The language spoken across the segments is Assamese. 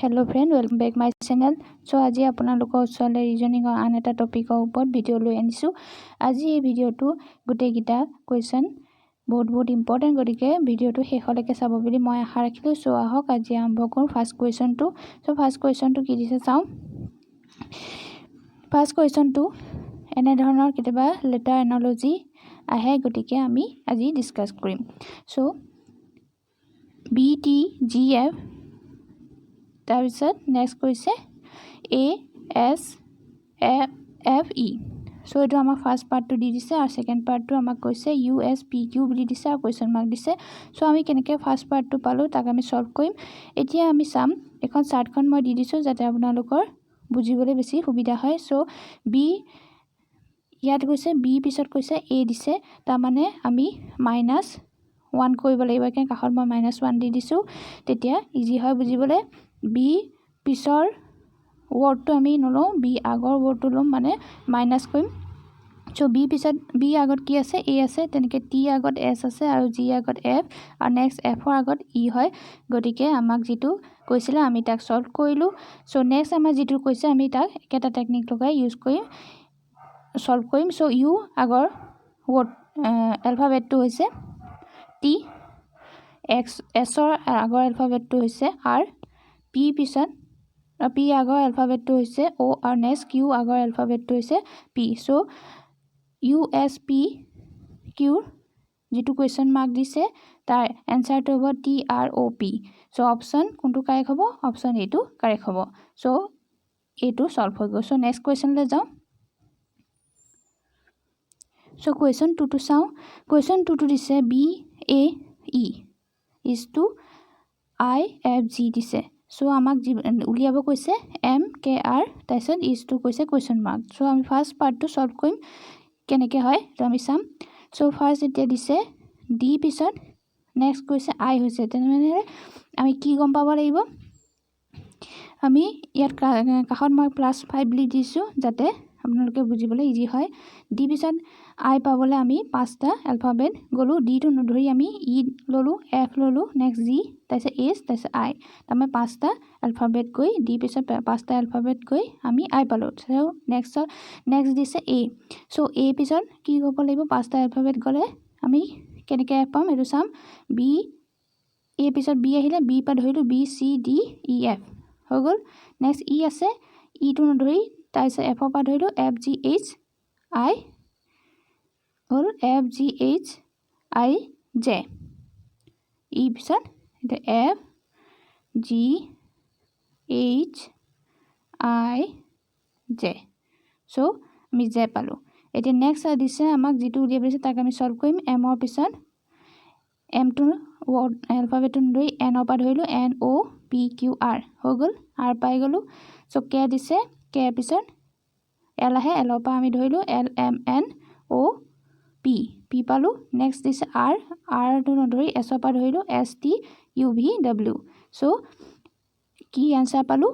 Hello friend, welcome back my channel. So आज আপোনালোকৰ ওচৰলৈ ৰিজনিঙৰ আন এটা টপিকৰ ওপৰত ভিডিঅ' লৈ আনিছোঁ। আজি এই ভিডিঅ'টো গোটেইকেইটা কুৱেশ্যন বহুত ইম্পৰ্টেণ্ট, গতিকে ভিডিঅ'টো শেষলৈকে চাব বুলি মই আশা ৰাখিলোঁ। চ' আহক আজি আৰম্ভ কৰোঁ ফাৰ্ষ্ট কুৱেশ্যনটো। চ' ফাৰ্ষ্ট কুৱেশ্যনটো কি দিছে চাওঁ। ফাৰ্ষ্ট কুৱেশ্যনটো এনেধৰণৰ কেতিয়াবা লেটাৰ এনলজি আহে, গতিকে আমি আজি ডিছকাছ কৰিম। চ' BTGF তাৰপিছত নেক্সট কৈছে ASFE। চ' এইটো আমাক ফাৰ্ষ্ট পাৰ্টটো দি দিছে আৰু ছেকেণ্ড পাৰ্টটো আমাক কৈছে USPQ বুলি দিছে আৰু কুৱেশ্যন মাৰ্ক দিছে। চ' আমি কেনেকৈ ফাৰ্ষ্ট পাৰ্টটো পালোঁ তাক আমি ছল্ভ কৰিম। এতিয়া আমি চাম, এখন চাৰ্টখন মই দি দিছোঁ যাতে আপোনালোকৰ বুজিবলৈ বেছি সুবিধা হয়। চ' ইয়াত কৈছে B পিছত কৈছে A দিছে, তাৰমানে আমি -1 কৰিব লাগিব। কাৰণ কাষত মই -1 দি দিছোঁ, তেতিয়া ইজি হয় বুজিবলৈ। B পিছৰ ৱৰ্ডটো আমি নলওঁ, B আগৰ ৱৰ্ডটো ল'ম, মানে মাইনাছ কৰিম। চ' B পিছত B আগত কি আছে? A আছে, তেনেকৈ T আগত S আছে আৰু G আগত F আৰু নেক্সট Fৰ আগত E হয়। গতিকে আমাক যিটো কৈছিলে আমি তাক ছল্ভ কৰিলোঁ। চ' নেক্সট আমাৰ যিটো কৈছে আমি তাক একেটা টেকনিক লগাই ইউজ কৰিম, ছল্ভ কৰিম। চ' U আগৰ ৱৰ্ড এলফাবেটটো হৈছে T, Sৰ আগৰ এলফাবেটটো হৈছে R, P আগৰ এলফাবেটটো হৈছে O আৰু নেক্সট Q আগৰ এলফাবেটটো হৈছে P। চ' USPQৰ যিটো কুৱেশ্যন মাৰ্ক দিছে তাৰ এনচাৰটো হ'ব TROP। চ' অপশ্যন কোনটো কাৰেক্ট হ'ব? অপশ্যন এইটো কাৰেক্ট হ'ব। চ' এইটো ছল্ভ হৈ গ'ল। চ' নেক্সট কুৱেশ্যনলৈ যাওঁ। চ' কুৱেশ্যন 2টো চাওঁ। কুৱেশ্যন 2টো দিছে BAE IFG দিছে। চ' আমাক উলিয়াব কৈছে MKR, তাৰপিছত ইজটো কৈছে কুৱেশ্যন মাৰ্ক। চ' আমি ফাৰ্ষ্ট পাৰ্টটো ছল্ভ কৰিম কেনেকৈ হয় তো আমি চাম। চ' ফাৰ্ষ্ট এতিয়া দিছে D পিছত নেক্সট কৈছে I হৈছে, তেনেদৰে আমি কি গম পাব লাগিব? আমি ইয়াত কাষত মই +5 বুলি দিছোঁ যাতে আপোনালোকে বুজিবলৈ ইজি হয়। D পিছত I পাবলৈ আমি 5টা এলফাবেট গ'লোঁ। Dটো নধৰি আমি E ল'লোঁ, F ল'লোঁ, নেক্সট G, তাৰপিছত H, তাৰপিছত I। তাৰমানে 5টা এলফাবেট গৈ D পিছত 5টা এলফাবেট গৈ আমি I পালোঁ। চ' নেক্সট দিছে A। চ' A পিছত কি হ'ব লাগিব? 5টা এলফাবেট গ'লে আমি কেনেকৈ F পাম এইটো চাম। A পিছত B আহিলে, B পৰা ধৰিলোঁ B C D E F হৈ গ'ল। নেক্সট E আছে, Eটো নধৰি তাৰপিছত Fৰ পৰা ধৰিলোঁ F G H I হ'ল F G H I J। E পিছত এইটো F G H I J। চ' আমি J পালোঁ। এতিয়া নেক্সট দিছে আমাক যিটো উলিয়াব দিছে তাক আমি ছল্ভ কৰিম। এমৰ পিছত এমটো ৱৰ্ড এলফাবেটটো নধৰি এনৰ পৰা ধৰিলোঁ NOPQR হৈ গ'ল, R পাই গ'লোঁ। চ' K দিছে, K পিছত L আহে, Lৰ পৰা আমি ধৰিলোঁ LMNOP, P পালোঁ। নেক্সট দিছে Rটো নধৰি Sৰ পৰা ধৰিলোঁ STUVW। চ' কি এনচাৰ পালোঁ?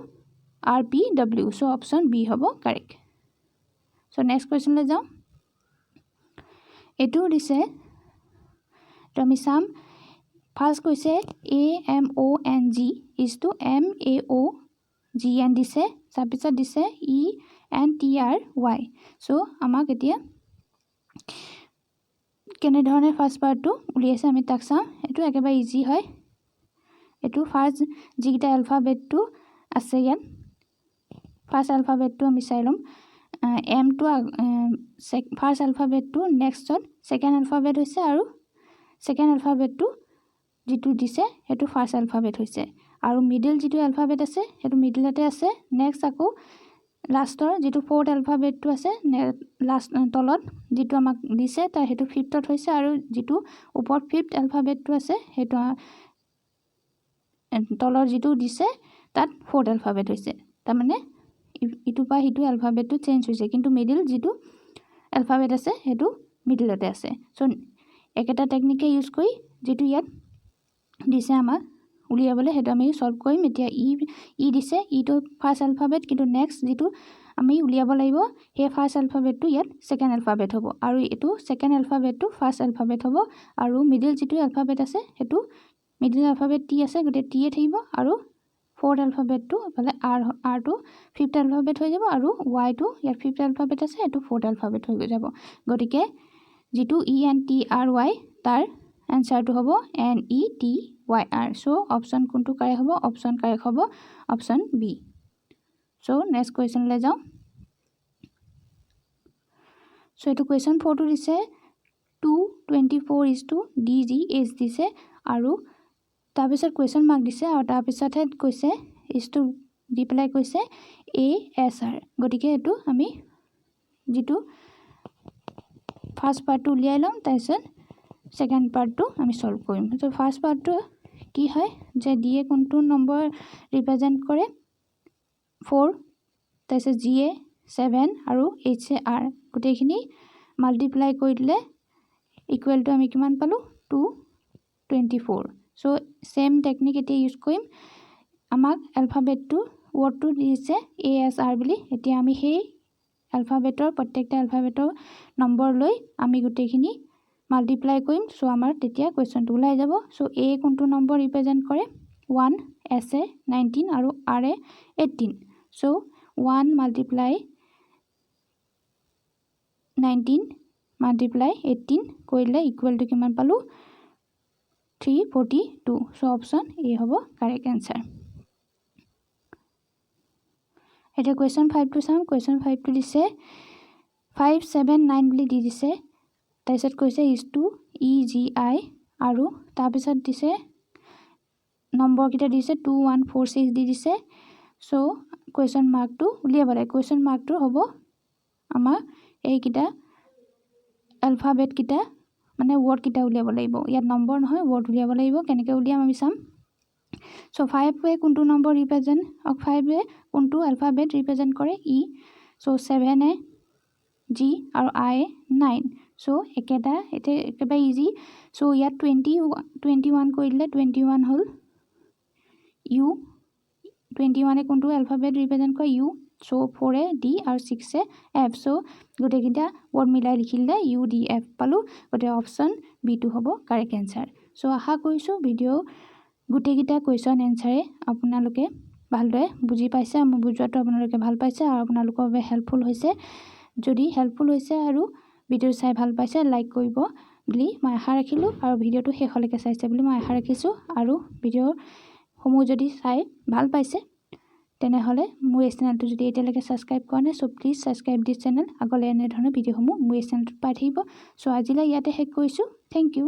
RPW। চ' অপশ্যন B হ'ব কাৰেক্ট। চ' নেক্সট কুৱেশ্যনলৈ যাওঁ। এইটো দিছে, তো আমি চাম। ফাৰ্ষ্ট কৈছে AMONG ইজটো MAOGN দিছে, তাৰপিছত দিছে ENTRY। চ' আমাক এতিয়া কেনেধৰণে ফাৰ্ষ্ট পাৰ্টটো উলিয়াইছে আমি তাক চাওঁ। এইটো একেবাৰে ইজি হয়। এইটো ফাৰ্ষ্ট যিকেইটা এলফাবেটটো আছে ইয়াত, ফাৰ্ষ্ট এলফাবেটটো আমি চাই ল'ম। এমটো ফাৰ্ষ্ট এলফাবেটটো নেক্সটত ছেকেণ্ড এলফাবেট হৈছে আৰু ছেকেণ্ড এলফাবেটটো যিটো দিছে সেইটো ফাৰ্ষ্ট এলফাবেট হৈছে আৰু মিডিল যিটো এলফাবেট আছে সেইটো মিডিলতে আছে। নেক্সট আকৌ লাষ্টৰ যিটো 4th এলফাবেটটো আছে লাষ্ট তলত যিটো আমাক দিছে তাৰ সেইটো 5th হৈছে আৰু যিটো ওপৰত 5th এলফাবেটটো আছে সেইটো তলৰ যিটো দিছে তাত 4th এলফাবেট হৈছে। তাৰমানে ইটোৰ পৰা সিটো এলফাবেটটো চেঞ্জ হৈছে, কিন্তু মিডিল যিটো এলফাবেট আছে সেইটো মিডিলতে আছে। চ' একেটা টেকনিকে ইউজ কৰি যিটো ইয়াত দিছে আমাক উলিয়াবলৈ সেইটো আমি ছল্ভ কৰিম। এতিয়া ই দিছে, ইটো ফাৰ্ষ্ট এলফাবেট, কিন্তু নেক্সট যিটো আমি উলিয়াব লাগিব সেই ফাৰ্ষ্ট এলফাবেটটো ইয়াত ছেকেণ্ড এলফাবেট হ'ব আৰু এইটো ছেকেণ্ড এলফাবেটটো ফাৰ্ষ্ট এলফাবেট হ'ব আৰু মিডিল যিটো এলফাবেট আছে সেইটো মিডিল এলফাবেট T আছে, গতিকে T থাকিব আৰু 4th এলফাবেটটো এফালে r টো 5th এলফাবেট হৈ যাব আৰু y টো ইয়াত 5th এলফাবেট আছে এটো 4th এলফাবেট হৈ যাব গতিকে যেটো ENTRY তাৰ আনসাৰটো হ'ব NETYR সো অপচন কোনটো কাৰেক্ট হ'ব অপচন কাৰেক্ট হ'ব option B so next question লৈ যাও সো এটো কোৱেশ্চন 4 টো দিছে 224 DGH দিছে আৰু তাৰ পিছত কোৱেশ্চন মাৰ্ক দিছে আৰু তাৰ পিছতহে কৈছে ইছটো দি পেলাই কৈছে ASR গতিকে এটো আমি যেটো ফাৰ্স্ট পাৰ্টটো উলিয়াই লম তাৰপিছত সেকেন্ড পাৰ্টটো আমি সলভ কৰিম তো ফাৰ্স্ট পাৰ্টটো কি হয় যে দিয়ে কোনটো নম্বৰ ৰিপ্ৰেজেন্ট কৰে 4 তাৰপিছত GA 7 আৰু HAR গোটেইখিনি মাল্টিপ্লাই কৰি দিলে ইকুৱেল টু আমি কিমান পালো 224 সো সেম টেকনিক এতিয়া ইউজ কৰিম আমাক এলফাবেটটো ওয়াৰ্ডটো দিছে ASR বুলি এতিয়া আমি সেই এলফাবেটৰ প্ৰত্যেকটা এলফাবেটৰ নম্বৰ লৈ আমি গোটেইখিনি মাল্টিপ্লাই কৰিম সো আমাৰ তেতিয়া কোৱেশ্চনটো ওলাই যাব সো A কোনটো নম্বৰ ৰিপ্ৰেজেন্ট কৰে 1 S A 19 আৰু R A 18 so 1 multiply 19 multiply 18 কৰিলে ইকুৱেল টু কিমান পালো 342 সো অপচন A হ'ব কাৰেক্ট आंसर এটা কোৱেশ্চন 5 টো চাম কোৱেশ্চন 5 টো দিছে 579 বুলি দি দিছে তাৰপিছত কৈছে is to EGI আৰু তাৰ পিছত দিছে নম্বৰ কিটা দিছে 2146 দি দিছে সো কোৱেশ্চন মাৰ্ক টো উলিয়াব লাগে কোৱেশ্চন মাৰ্ক টো হ'ব আমাৰ এই কিটা এলফাবেট কিটা মানে ওয়াৰ্ড কিটা উলিয়াব লাগিব ইয়াত নম্বৰ নহয় ওয়ার্ড উলিয়াব লাগিব কেনেকৈ উলিয়াম আমি চাম সো 5 এ কোনটো নম্বৰ ৰিপ্ৰেজেন্ট 5 এ কোনটো এলফাবেট ৰিপ্ৰেজেন্ট কৰে E সো 7 এ G আৰু I 9 সো একেটা এতে একেবাৰে ইজি সো ইয়াত 21 কৰিলে 21 হল U 21 এ কোনটো এলফাবেট ৰিপ্ৰেজেন্ট কৰে U সো 4 এ D আৰু 6 এ F সো গোটেইকিটা ওয়ার্ড মিলাই লিখিলে U D F পালো গতে অপচন বি টো হ'ব কারেক্ট आंसर সো আশা কৰিছো ভিডিও গোটেইকিটা কোৱেশ্চন আনসাৰে আপোনালোকে ভালদৰে বুজি পাইছে আৰু বুজোৱাটো আপোনালোকে ভাল পাইছে আৰু আপোনালোকৰ বাবে হেল্পফুল হৈছে যদি হেল্পফুল হৈছে আৰু ভিডিও চাই ভাল পাইছে লাইক কৰিব বুলি মই আশা ৰাখিলো আৰু ভিডিওটো শেষলৈকে চাইছে বুলি মই আশা ৰাখিছো আৰু ভিডিও সমূহ যদি চাই ভাল পাইছে তেনেহলে মোৰ এই চেনেলটো যদি এতিয়ালৈকে সাবস্ক্ৰাইব কৰা নাই so please subscribe this channel আগলৈ এনে ধৰণৰ ভিডিওসমূহ মোৰ এই চেনেলটোত পাই থাকিব সো আজিলৈ ইয়াতে শেষ কৰিছো থ্যাংক ইউ